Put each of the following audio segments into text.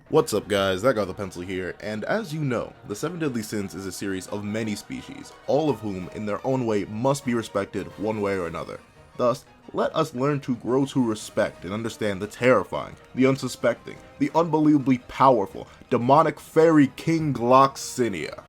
What's up guys, that got the pencil here, and as you know, the 7 Deadly Sins is a series of many species, all of whom in their own way must be respected one way or another. Thus, let us learn to grow to respect and understand the terrifying, the unsuspecting, the unbelievably powerful, demonic fairy king Gloxinia.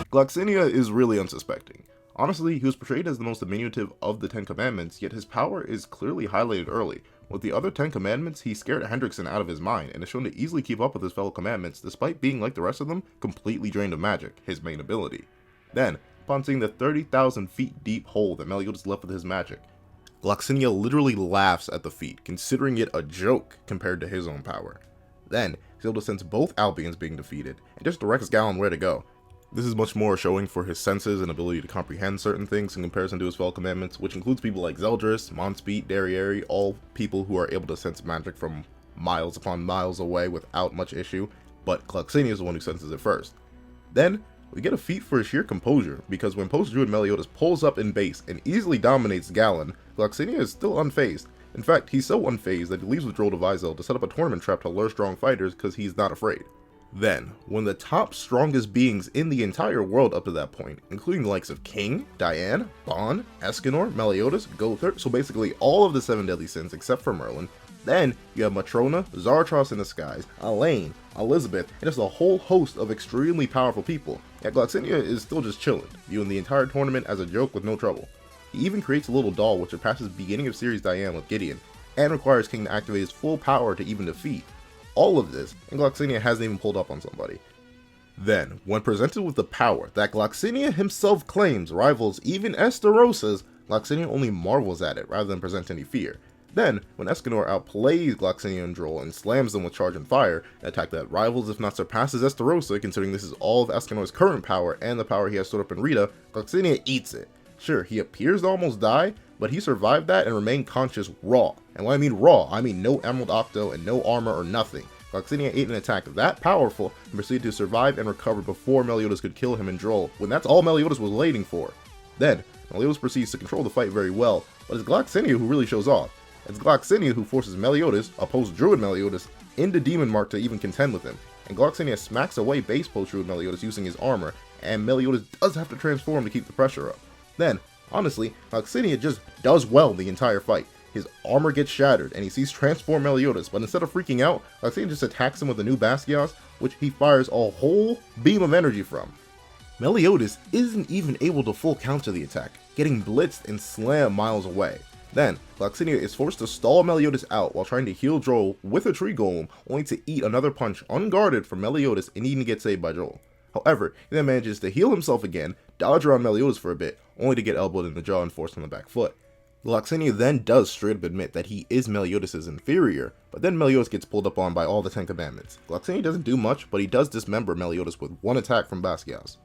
Gloxinia is really unsuspecting. Honestly, he was portrayed as the most diminutive of the 10 Commandments, yet his power is clearly highlighted early. With the other 10 Commandments, he scared Hendrickson out of his mind, and is shown to easily keep up with his fellow Commandments, despite being, like the rest of them, completely drained of magic, his main ability. Then, upon seeing the 30,000 feet deep hole that Meliodas left with his magic, Gloxinia literally laughs at the feat, considering it a joke compared to his own power. Then, he's able to sense both Albions being defeated, and just directs Gallon where to go. This is much more showing for his senses and ability to comprehend certain things in comparison to his fellow commandments, which includes people like Zeldris, Monspeet, Darriere, all people who are able to sense magic from miles upon miles away without much issue, but Gloxinia is the one who senses it first. Then, we get a feat for his sheer composure, because when Post-Druid Meliodas pulls up in base and easily dominates Gallon, Gloxinia is still unfazed. In fact, he's so unfazed that he leaves with Droll Devizel to set up a tournament trap to lure strong fighters because he's not afraid. Then, when the top strongest beings in the entire world up to that point, including the likes of King, Diane, Bon, Escanor, Meliodas, Gothar, so basically all of the 7 Deadly Sins except for Merlin, then you have Matrona, Zaratros in the skies, Elaine, Elizabeth, and just a whole host of extremely powerful people, yet Gloxinia is still just chilling, viewing the entire tournament as a joke with no trouble. He even creates a little doll which surpasses beginning of series Diane with Gideon, and requires King to activate his full power to even defeat. All of this, and Gloxinia hasn't even pulled up on somebody. Then, when presented with the power that Gloxinia himself claims rivals even Estarosa's, Gloxinia only marvels at it rather than present any fear. Then, when Escanor outplays Gloxinia and Droll and slams them with Charge and Fire, an attack that rivals if not surpasses Estarosa, considering this is all of Escanor's current power and the power he has stored up in Rita, Gloxinia eats it. Sure, he appears to almost die, but he survived that and remained conscious raw. And when I mean raw, I mean no Emerald Octo and no armor or nothing. Gloxinia ate an attack that powerful and proceeded to survive and recover before Meliodas could kill him and Droll, when that's all Meliodas was waiting for. Then, Meliodas proceeds to control the fight very well, but it's Gloxinia who really shows off. It's Gloxinia who forces Meliodas, a post-Druid Meliodas, into Demon Mark to even contend with him, and Gloxinia smacks away base post-Druid Meliodas using his armor, and Meliodas does have to transform to keep the pressure up. Then, honestly, Gloxinia just does well the entire fight. His armor gets shattered, and he sees transform Meliodas, but instead of freaking out, Gloxinia just attacks him with a new Basquias, which he fires a whole beam of energy from. Meliodas isn't even able to full counter the attack, getting blitzed and slammed miles away. Then, Gloxinia is forced to stall Meliodas out while trying to heal Droll with a tree golem, only to eat another punch unguarded from Meliodas and even get saved by Droll. However, he then manages to heal himself again, dodge around Meliodas for a bit, only to get elbowed in the jaw and forced on the back foot. Gloxinia then does straight up admit that he is Meliodas' inferior, but then Meliodas gets pulled up on by all the 10 Commandments. Gloxinia doesn't do much, but he does dismember Meliodas with one attack from Basquias.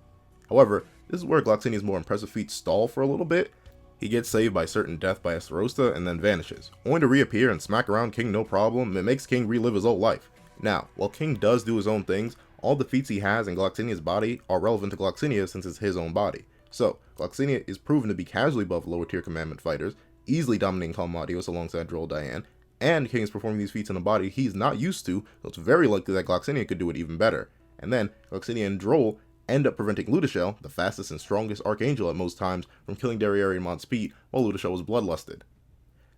However, this is where Gloxinia's more impressive feats stall for a little bit. He gets saved by certain death by Estarosa and then vanishes, only to reappear and smack around King no problem. It makes King relive his old life. Now, while King does do his own things, all the feats he has in Gloxinia's body are relevant to Gloxinia since it's his own body. So, Gloxinia is proven to be casually above lower tier commandment fighters, easily dominating Calmadios alongside Droll Diane, and King is performing these feats in a body he's not used to, so it's very likely that Gloxinia could do it even better. And then, Gloxinia and Droll end up preventing Ludishel, the fastest and strongest Archangel at most times, from killing Darriere and Monspeet while Ludishel was bloodlusted.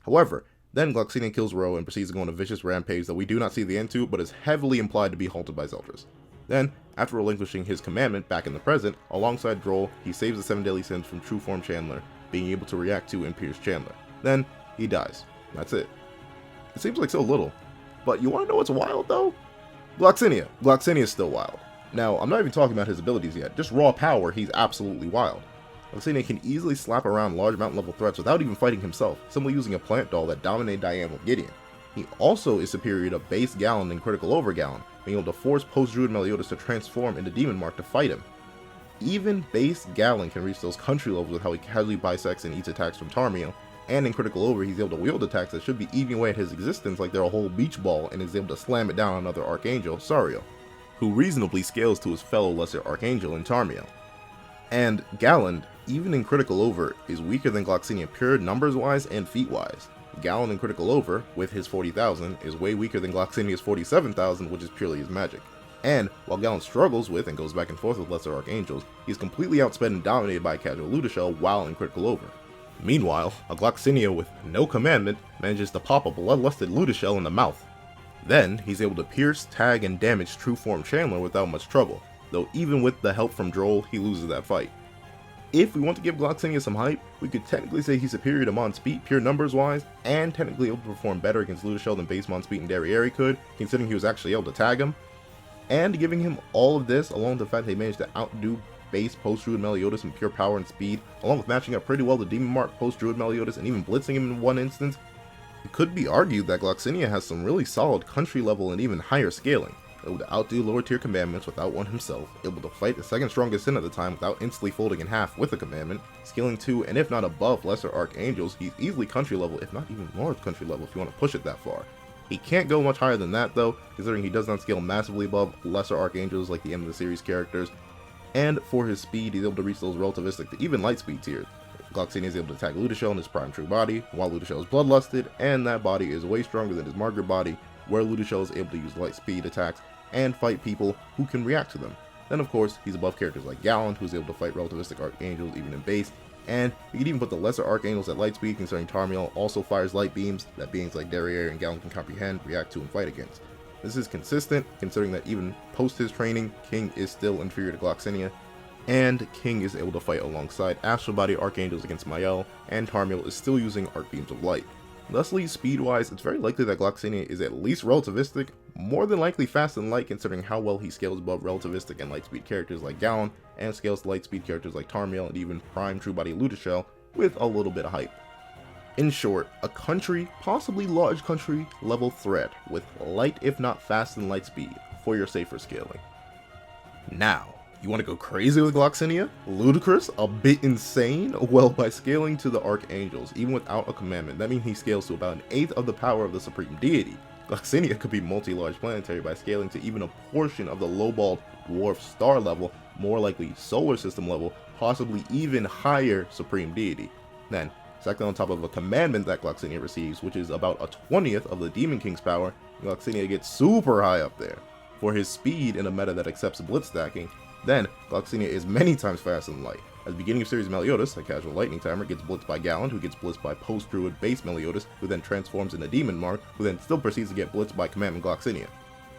However, then Gloxinia kills Ro and proceeds to go on a vicious rampage that we do not see the end to, but is heavily implied to be halted by Zeldris. Then, after relinquishing his commandment back in the present, alongside Droll, he saves the 7 Deadly Sins from True Form Chandler, being able to react to and pierce Chandler. Then, he dies. That's it. It seems like so little. But you want to know what's wild though? Gloxinia. Gloxinia is still wild. Now, I'm not even talking about his abilities yet. Just raw power, he's absolutely wild. Gloxinia can easily slap around large mountain level threats without even fighting himself, simply using a plant doll that dominated Diane with Gideon. He also is superior to base Gallon and critical over Gallon, being able to force post-Druid Meliodas to transform into Demon Mark to fight him. Even base Gallon can reach those country levels with how he casually bisects and eats attacks from Tarmiel, And in Critical Over, he's able to wield attacks that should be eating away at his existence like they're a whole beach ball, and is able to slam it down on another Archangel, Sariel, who reasonably scales to his fellow Lesser Archangel in Tarmiel. And Galland, even in Critical Over, is weaker than Gloxinia pure numbers-wise and feat-wise. Galland in Critical Over, with his 40,000, is way weaker than Gloxinia's 47,000, which is purely his magic. And, while Galland struggles with and goes back and forth with Lesser Archangels, he's completely outsped and dominated by a casual Ludishell while in Critical Over. Meanwhile, a Gloxinia with no commandment manages to pop a bloodlusted Ludishell in the mouth. Then, he's able to pierce, tag, and damage True Form Chandler without much trouble, though even with the help from Droll, he loses that fight. If we want to give Gloxinia some hype, we could technically say he's superior to Monspeed pure numbers wise, and technically able to perform better against Ludishell than base Monspeed and Derriere could, considering he was actually able to tag him. And giving him all of this, along with the fact that he managed to outdo base post-Druid Meliodas in pure power and speed, along with matching up pretty well to Demon Mark post-Druid Meliodas and even blitzing him in one instance, it could be argued that Gloxinia has some really solid country level and even higher scaling. Able to outdo lower tier commandments without one himself, able to fight the second strongest sin at the time without instantly folding in half with a commandment, scaling to and if not above lesser archangels, he's easily country level, if not even large country level if you want to push it that far. He can't go much higher than that though, considering he does not scale massively above lesser archangels like the end of the series characters, and for his speed he's able to reach those relativistic to even light speed tiers. Gloxinia is able to attack Ludishell in his prime true body, while Ludishell is bloodlusted, and that body is way stronger than his Margaret body, where Ludishell is able to use light speed attacks and fight people who can react to them. Then of course, he's above characters like Galland, who's able to fight relativistic archangels even in base, and you can even put the lesser archangels at light speed, considering Tarmiel also fires light beams that beings like Derriere and Galland can comprehend, react to, and fight against. This is consistent, considering that even post his training, King is still inferior to Gloxinia, and King is able to fight alongside Astral Body Archangels against Mael, and Tarmiel is still using Arc Beams of Light. Thusly, speed-wise, it's very likely that Gloxinia is at least relativistic, more than likely fast and light considering how well he scales above relativistic and light speed characters like Galland, and scales to light speed characters like Tarmiel and even prime true body Ludishell with a little bit of hype. In short, a country, possibly large country level threat with light if not fast and light speed for your safer scaling. Now, you want to go crazy with Gloxinia? Ludicrous? A bit insane? Well, by scaling to the Archangels, even without a commandment, that means he scales to about an eighth of the power of the Supreme Deity. Gloxinia could be multi-large planetary by scaling to even a portion of the lowballed dwarf star level, more likely solar system level, possibly even higher Supreme Deity. Then, second on top of a commandment that Gloxinia receives, which is about a 20th of the Demon King's power, Gloxinia gets super high up there. For his speed in a meta that accepts blitz stacking, then Gloxinia is many times faster than light. At the beginning of series Meliodas, a casual lightning timer, gets blitzed by Galland, who gets blitzed by post-druid base Meliodas, who then transforms into Demon Mark, who then still proceeds to get blitzed by commandment Gloxinia.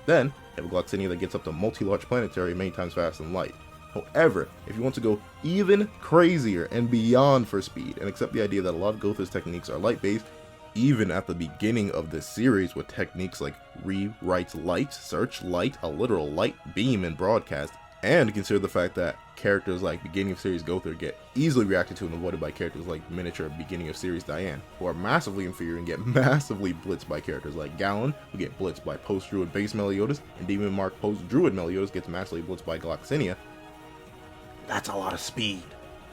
Then, you have a Gloxinia that gets up to multi-large planetary many times faster than light. However, if you want to go even crazier and beyond for speed, and accept the idea that a lot of Gotha's techniques are light-based, even at the beginning of this series with techniques like rewrite light, search light, a literal light beam in broadcast, and consider the fact that characters like beginning of series Gotha get easily reacted to and avoided by characters like miniature beginning of series Diane, who are massively inferior and get massively blitzed by characters like Galland, who get blitzed by post-druid base Meliodas, and Demon Mark post-druid Meliodas gets massively blitzed by Gloxinia. That's a lot of speed.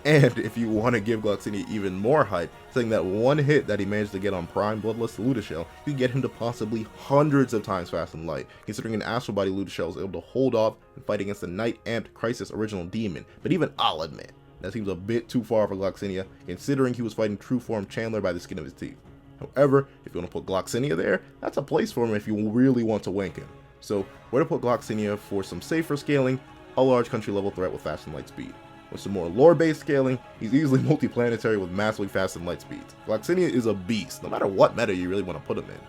And if you want to give Gloxinia even more hype, saying that one hit that he managed to get on Prime Bloodless Ludishell, you can get him to possibly hundreds of times fast and light, considering an Astral Body Ludishell is able to hold off and fight against the Night Amped Crisis Original Demon. But even I'll admit, that seems a bit too far for Gloxinia, considering he was fighting True Form Chandler by the skin of his teeth. However, if you want to put Gloxinia there, that's a place for him if you really want to wank him. So, where to put Gloxinia for some safer scaling, a large country level threat with fast and light speed. With some more lore-based scaling, he's easily multiplanetary with massively fast and light speeds. Gloxinia is a beast, no matter what meta you really want to put him in.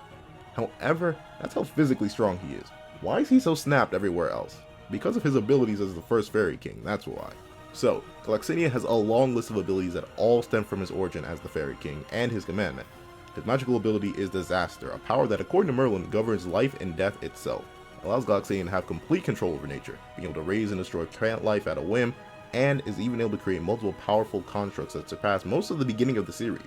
However, that's how physically strong he is. Why is he so snapped everywhere else? Because of his abilities as the first Fairy King, that's why. So, Gloxinia has a long list of abilities that all stem from his origin as the Fairy King and his commandment. His magical ability is Disaster, a power that according to Merlin governs life and death itself. It allows Gloxinia to have complete control over nature, being able to raise and destroy plant life at a whim, and is even able to create multiple powerful constructs that surpass most of the beginning of the series.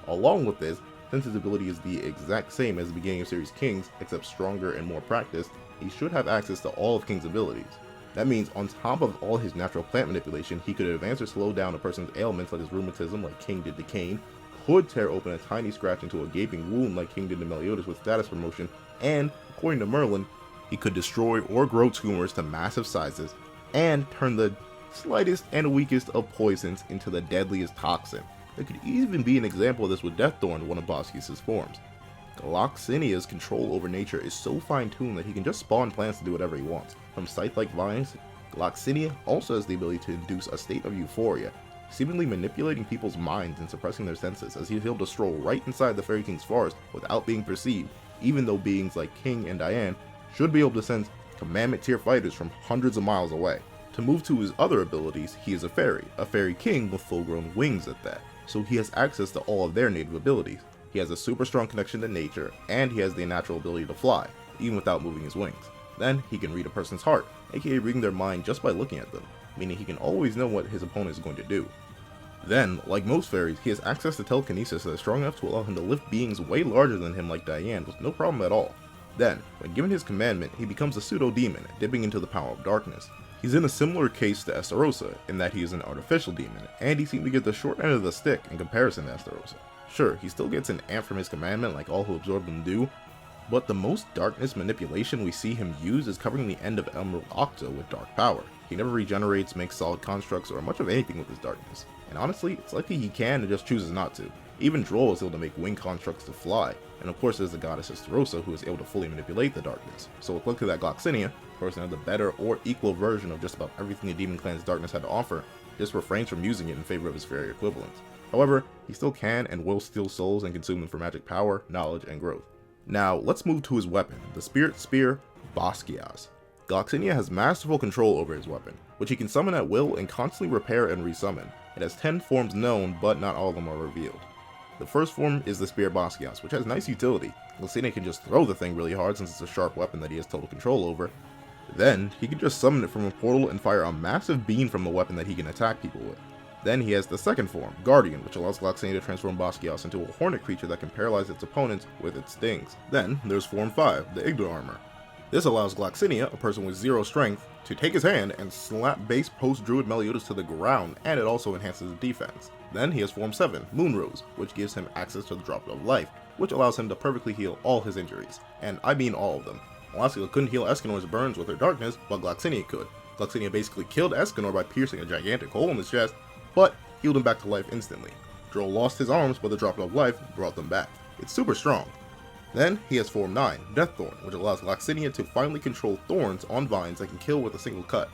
Along with this, since his ability is the exact same as the beginning of series King's, except stronger and more practiced, he should have access to all of King's abilities. That means on top of all his natural plant manipulation, he could advance or slow down a person's ailments such as rheumatism like King did to Cain, could tear open a tiny scratch into a gaping wound like King did to Meliodas with status promotion, and, according to Merlin, he could destroy or grow tumors to massive sizes, and turn the slightest and weakest of poisons into the deadliest toxin. There could even be an example of this with Deaththorn, one of Basquias' forms. Gloxinia's control over nature is so fine-tuned that he can just spawn plants to do whatever he wants. From scythe-like vines, Gloxinia also has the ability to induce a state of euphoria, seemingly manipulating people's minds and suppressing their senses, as he is able to stroll right inside the Fairy King's forest without being perceived, even though beings like King and Diane should be able to sense commandment tier fighters from hundreds of miles away. To move to his other abilities, he is a fairy king with full-grown wings at that, so he has access to all of their native abilities. He has a super strong connection to nature, and he has the natural ability to fly, even without moving his wings. Then, he can read a person's heart, aka reading their mind just by looking at them, meaning he can always know what his opponent is going to do. Then, like most fairies, he has access to telekinesis that is strong enough to allow him to lift beings way larger than him like Diane with no problem at all. Then, when given his commandment, he becomes a pseudo-demon, dipping into the power of darkness. He's in a similar case to Estarossa, in that he is an artificial demon, and he seemed to get the short end of the stick in comparison to Estarossa. Sure, he still gets an amp from his commandment like all who absorb them do, but the most darkness manipulation we see him use is covering the end of Emerald Octo with dark power. He never regenerates, makes solid constructs, or much of anything with his darkness. And honestly, it's likely he can and just chooses not to. Even Droll is able to make wing constructs to fly, and of course there's the goddess Estarossa who is able to fully manipulate the darkness. So with luck to that Gloxinia, person of the better or equal version of just about everything the Demon Clan's darkness had to offer, just refrains from using it in favor of his fairy equivalents. However, he still can and will steal souls and consume them for magic power, knowledge, and growth. Now, let's move to his weapon, the Spirit Spear Basquias. Gloxinia has masterful control over his weapon, which he can summon at will and constantly repair and resummon. It has 10 forms known, but not all of them are revealed. The first form is the Spear Basquias, which has nice utility. Gloxinia can just throw the thing really hard since it's a sharp weapon that he has total control over. Then, he can just summon it from a portal and fire a massive beam from the weapon that he can attack people with. Then he has the second form, Guardian, which allows Gloxinia to transform Basquias into a hornet creature that can paralyze its opponents with its stings. Then there's Form 5, the Igdor Armor. This allows Gloxinia, a person with 0 strength, to take his hand and slap base post-druid Meliodas to the ground, and it also enhances his defense. Then he has Form 7, Moonrose, which gives him access to the Droplet of Life, which allows him to perfectly heal all his injuries. And I mean all of them. Elastica couldn't heal Escanor's burns with her darkness, but Gloxinia could. Gloxinia basically killed Escanor by piercing a gigantic hole in his chest, but healed him back to life instantly. Droll lost his arms, but the Droplet of Life brought them back. It's super strong. Then he has Form 9, Deaththorn, which allows Gloxinia to finally control thorns on vines that can kill with a single cut.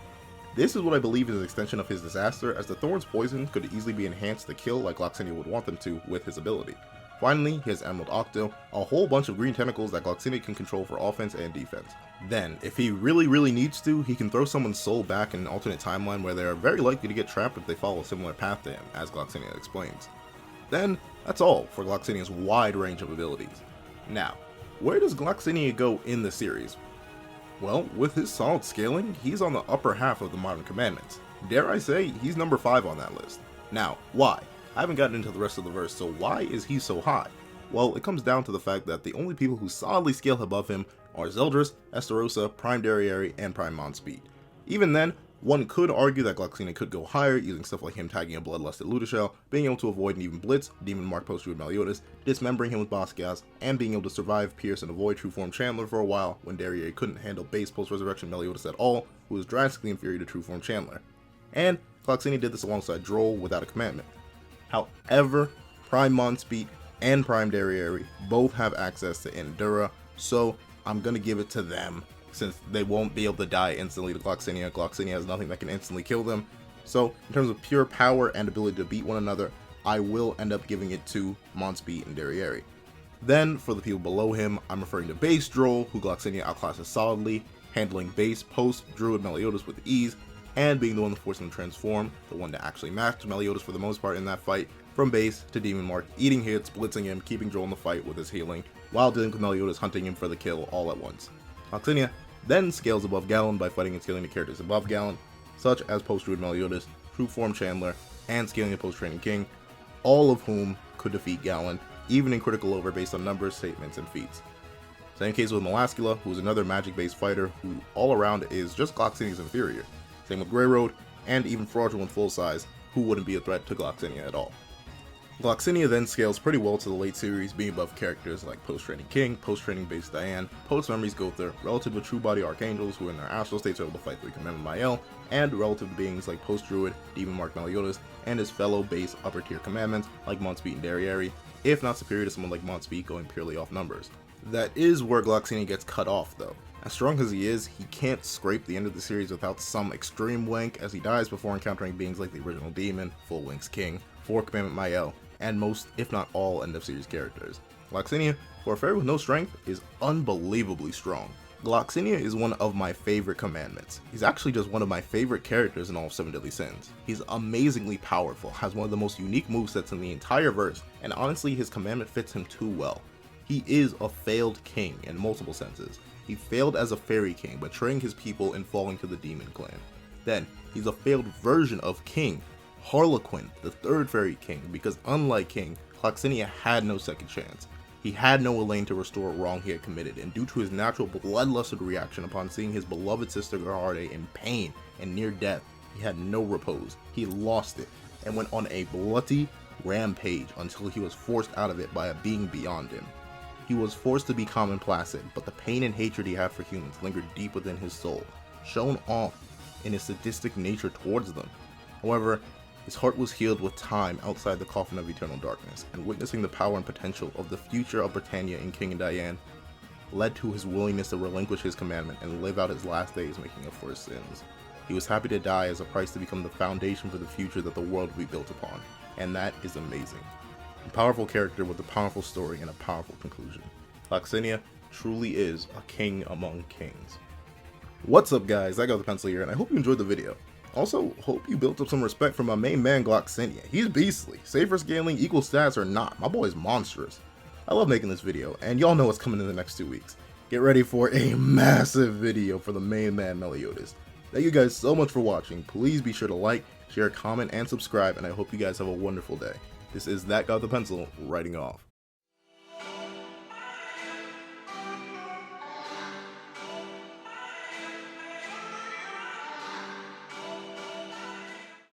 This is what I believe is an extension of his disaster, as the thorn's poison could easily be enhanced to kill like Gloxinia would want them to with his ability. Finally, he has Emerald Octo, a whole bunch of green tentacles that Gloxinia can control for offense and defense. Then, if he really needs to, he can throw someone's soul back in an alternate timeline where they are very likely to get trapped if they follow a similar path to him, as Gloxinia explains. Then, that's all for Gloxinia's wide range of abilities. Now, where does Gloxinia go in the series? Well, with his solid scaling, he's on the upper half of the modern commandments. Dare I say, he's number 5 on that list. Now, why? I haven't gotten into the rest of the verse, so why is he so high? Well, it comes down to the fact that the only people who solidly scale above him are Zeldris, Estarossa, Prime Derriere, and Prime Monspeed. Even then, one could argue that Gloxinia could go higher, using stuff like him tagging a Bloodlusted Ludishell, being able to avoid an even blitz, Demon Mark post-druid Meliodas, dismembering him with Basquias, and being able to survive, pierce, and avoid True Form Chandler for a while when Derriere couldn't handle base post-resurrection Meliodas at all, who was drastically inferior to True Form Chandler. And Gloxinia did this alongside Droll without a commandment. However, Prime Monspeed and Prime Derriere both have access to Endura, so I'm gonna give it to them, since they won't be able to die instantly to Gloxinia. Gloxinia has nothing that can instantly kill them. So, in terms of pure power and ability to beat one another, I will end up giving it to Monspeed and Derriere. Then, for the people below him, I'm referring to Base Droll, who Gloxinia outclasses solidly, handling base post-druid Meliodas with ease, and being the one that forced him to transform, the one to actually match Meliodas for the most part in that fight, from base to Demon Mark, eating hits, blitzing him, keeping Droll in the fight with his healing, while dealing with Meliodas hunting him for the kill all at once. Gloxinia then scales above Gallon by fighting and scaling the characters above Gallon, such as post-druid Meliodas, True Form Chandler, and scaling the post-training King, all of whom could defeat Gallon, even in critical over based on numbers, statements, and feats. Same case with Melascula, who is another magic-based fighter who all around is just Gloxinia's inferior. Same with Grey Road, and even Fraudulent Full Size, who wouldn't be a threat to Gloxinia at all. Gloxinia then scales pretty well to the late series, being above characters like post-training King, post-training base Diane, post-memories Gother, relative to true body Archangels who in their astral states are able to fight 3 Commandment Mael, and relative to beings like post-druid, demon Mark Meliodas, and his fellow base upper tier commandments like Monspeed and Darieri, if not superior to someone like Monspeed going purely off numbers. That is where Gloxinia gets cut off though. As strong as he is, he can't scrape the end of the series without some extreme wank, as he dies before encountering beings like the original demon, Full Winks King, 4 Commandment Mael, and most, if not all, end of series characters. Gloxinia, for a fairy with no strength, is unbelievably strong. Gloxinia is one of my favorite commandments. He's actually just one of my favorite characters in all of 7 Deadly Sins. He's amazingly powerful, has one of the most unique movesets in the entire verse, and honestly his commandment fits him too well. He is a failed king in multiple senses. He failed as a fairy king, betraying his people and falling to the demon clan. Then, he's a failed version of king, Harlequin, the 3rd fairy king, because unlike King, Gloxinia had no second chance. He had no Elaine to restore a wrong he had committed, and due to his natural bloodlusted reaction upon seeing his beloved sister Gerharde in pain and near death, he had no repose. He lost it, and went on a bloody rampage until he was forced out of it by a being beyond him. He was forced to be calm and placid, but the pain and hatred he had for humans lingered deep within his soul, shown off in his sadistic nature towards them. However, his heart was healed with time outside the coffin of eternal darkness, and witnessing the power and potential of the future of Britannia in King and Diane led to his willingness to relinquish his commandment and live out his last days making up for his sins. He was happy to die as a price to become the foundation for the future that the world will be built upon, and that is amazing. A powerful character with a powerful story and a powerful conclusion. Gloxinia truly is a king among kings. What's up guys, I got the pencil here and I hope you enjoyed the video. Also, hope you built up some respect for my main man Gloxinia. He's beastly. Safer scaling, equal stats or not, my boy's monstrous. I love making this video, and y'all know what's coming in the next 2 weeks. Get ready for a massive video for the main man Meliodas. Thank you guys so much for watching. Please be sure to like, share, comment, and subscribe, and I hope you guys have a wonderful day. This is That Guy with the Pencil, writing off.